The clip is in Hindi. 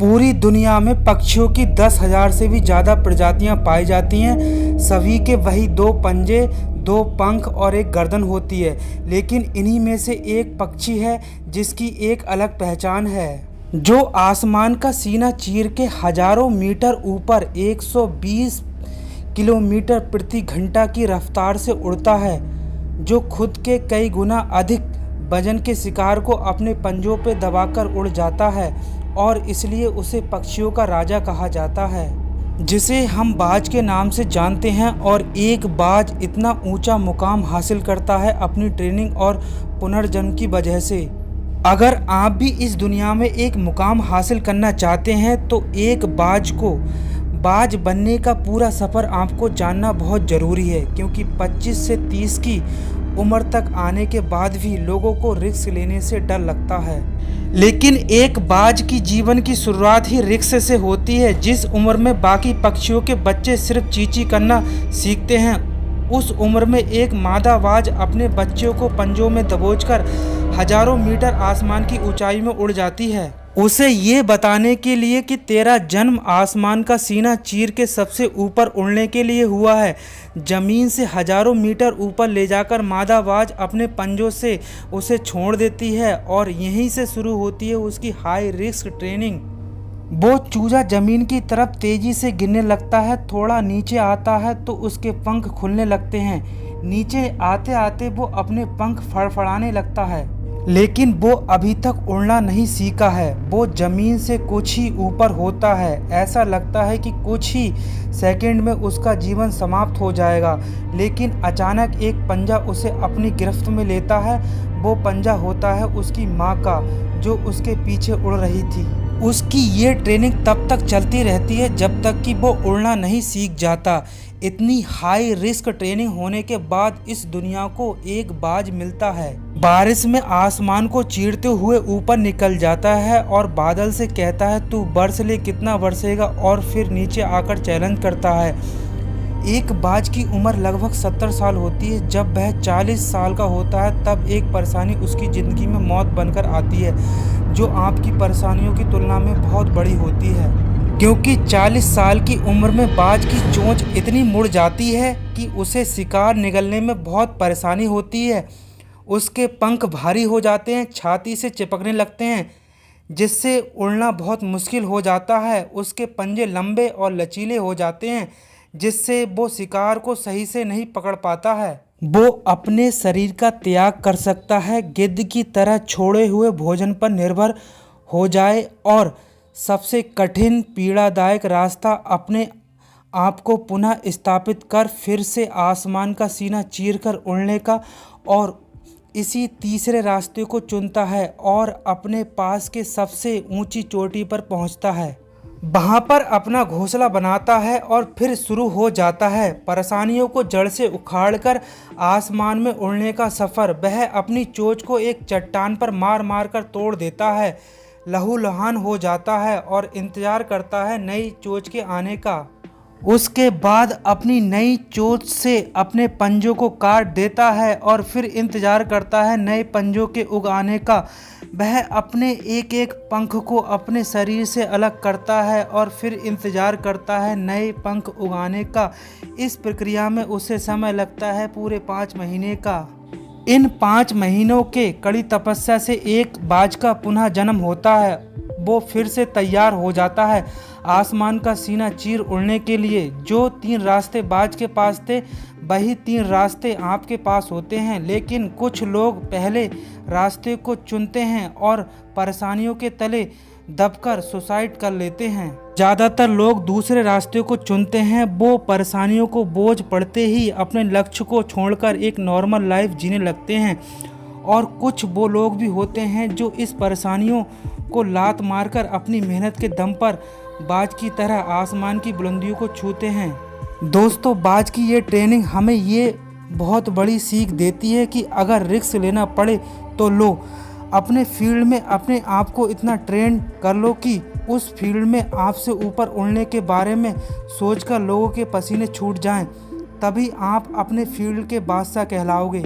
पूरी दुनिया में पक्षियों की 10,000 से भी ज़्यादा प्रजातियां पाई जाती हैं। सभी के वही 2 पंजे, 2 पंख और एक गर्दन होती है, लेकिन इन्हीं में से एक पक्षी है जिसकी एक अलग पहचान है, जो आसमान का सीना चीर के हजारों मीटर ऊपर 120 किलोमीटर प्रति घंटा की रफ्तार से उड़ता है, जो खुद के कई गुना अधिक वजन के शिकार को अपने पंजों पर दबाकर उड़ जाता है और इसलिए उसे पक्षियों का राजा कहा जाता है, जिसे हम बाज के नाम से जानते हैं। और एक बाज इतना ऊंचा मुकाम हासिल करता है अपनी ट्रेनिंग और पुनर्जन्म की वजह से। अगर आप भी इस दुनिया में एक मुकाम हासिल करना चाहते हैं तो एक बाज बनने का पूरा सफ़र आपको जानना बहुत ज़रूरी है, क्योंकि 25 से 30 की उम्र तक आने के बाद भी लोगों को रिस्क लेने से डर लगता है। लेकिन एक बाज की जीवन की शुरुआत ही रिस्क से होती है। जिस उम्र में बाकी पक्षियों के बच्चे सिर्फ चींची करना सीखते हैं, उस उम्र में एक मादा बाज अपने बच्चों को पंजों में दबोचकर हजारों मीटर आसमान की ऊंचाई में उड़ जाती है, उसे ये बताने के लिए कि तेरा जन्म आसमान का सीना चीर के सबसे ऊपर उड़ने के लिए हुआ है। ज़मीन से हजारों मीटर ऊपर ले जाकर मादा बाज अपने पंजों से उसे छोड़ देती है और यहीं से शुरू होती है उसकी हाई रिस्क ट्रेनिंग। वो चूजा ज़मीन की तरफ तेज़ी से गिरने लगता है, थोड़ा नीचे आता है तो उसके पंख खुलने लगते हैं। नीचे आते आते वो अपने पंख फड़फड़ाने लगता है, लेकिन वो अभी तक उड़ना नहीं सीखा है। वो ज़मीन से कुछ ही ऊपर होता है, ऐसा लगता है कि कुछ ही सेकंड में उसका जीवन समाप्त हो जाएगा। लेकिन अचानक एक पंजा उसे अपनी गिरफ्त में लेता है। वो पंजा होता है उसकी माँ का, जो उसके पीछे उड़ रही थी। उसकी ये ट्रेनिंग तब तक चलती रहती है जब तक कि वो उड़ना नहीं सीख जाता। इतनी हाई रिस्क ट्रेनिंग होने के बाद इस दुनिया को एक बाज मिलता है। बारिश में आसमान को चीरते हुए ऊपर निकल जाता है और बादल से कहता है तू बरस ले, कितना बरसेगा, और फिर नीचे आकर चैलेंज करता है। एक बाज की उम्र लगभग 70 साल होती है। जब वह 40 साल का होता है तब एक परेशानी उसकी ज़िंदगी में मौत बनकर आती है, जो आपकी परेशानियों की तुलना में बहुत बड़ी होती है, क्योंकि 40 साल की उम्र में बाज की चोंच इतनी मुड़ जाती है कि उसे शिकार निगलने में बहुत परेशानी होती है। उसके पंख भारी हो जाते हैं, छाती से चिपकने लगते हैं, जिससे उड़ना बहुत मुश्किल हो जाता है। उसके पंजे लंबे और लचीले हो जाते हैं, जिससे वो शिकार को सही से नहीं पकड़ पाता है। वो अपने शरीर का त्याग कर सकता है, गिद्ध की तरह छोड़े हुए भोजन पर निर्भर हो जाए, और सबसे कठिन पीड़ादायक रास्ता अपने आप को पुनः स्थापित कर फिर से आसमान का सीना चीरकर उड़ने का, और इसी तीसरे रास्ते को चुनता है और अपने पास के सबसे ऊंची चोटी पर पहुंचता है। वहाँ पर अपना घोंसला बनाता है और फिर शुरू हो जाता है परेशानियों को जड़ से उखाड़कर आसमान में उड़ने का सफ़र। वह अपनी चोंच को एक चट्टान पर मार मार कर तोड़ देता है, लहूलुहान हो जाता है और इंतज़ार करता है नई चोंच के आने का। उसके बाद अपनी नई चोंच से अपने पंजों को काट देता है और फिर इंतज़ार करता है नए पंजों के उग आने का। वह अपने एक एक पंख को अपने शरीर से अलग करता है और फिर इंतज़ार करता है नए पंख उगाने का। इस प्रक्रिया में उसे समय लगता है पूरे 5 महीने का। इन 5 महीनों के कड़ी तपस्या से एक बाज का पुनः जन्म होता है। वो फिर से तैयार हो जाता है आसमान का सीना चीर उड़ने के लिए। जो 3 रास्ते बाज के पास थे, वही 3 रास्ते आपके पास होते हैं, लेकिन कुछ लोग पहले रास्ते को चुनते हैं और परेशानियों के तले दबकर सुसाइड कर लेते हैं। ज़्यादातर लोग दूसरे रास्ते को चुनते हैं। वो परेशानियों को बोझ पड़ते ही अपने लक्ष्य को छोड़कर एक नॉर्मल लाइफ जीने लगते हैं। और कुछ वो लोग भी होते हैं जो इस परेशानियों को लात मारकर अपनी मेहनत के दम पर बाज की तरह आसमान की बुलंदियों को छूते हैं। दोस्तों, बाज की ये ट्रेनिंग हमें ये बहुत बड़ी सीख देती है कि अगर रिस्क लेना पड़े तो लो। अपने फील्ड में अपने आप को इतना ट्रेन कर लो कि उस फील्ड में आपसे ऊपर उड़ने के बारे में सोचकर लोगों के पसीने छूट जाएं। तभी आप अपने फील्ड के बादशाह कहलाओगे।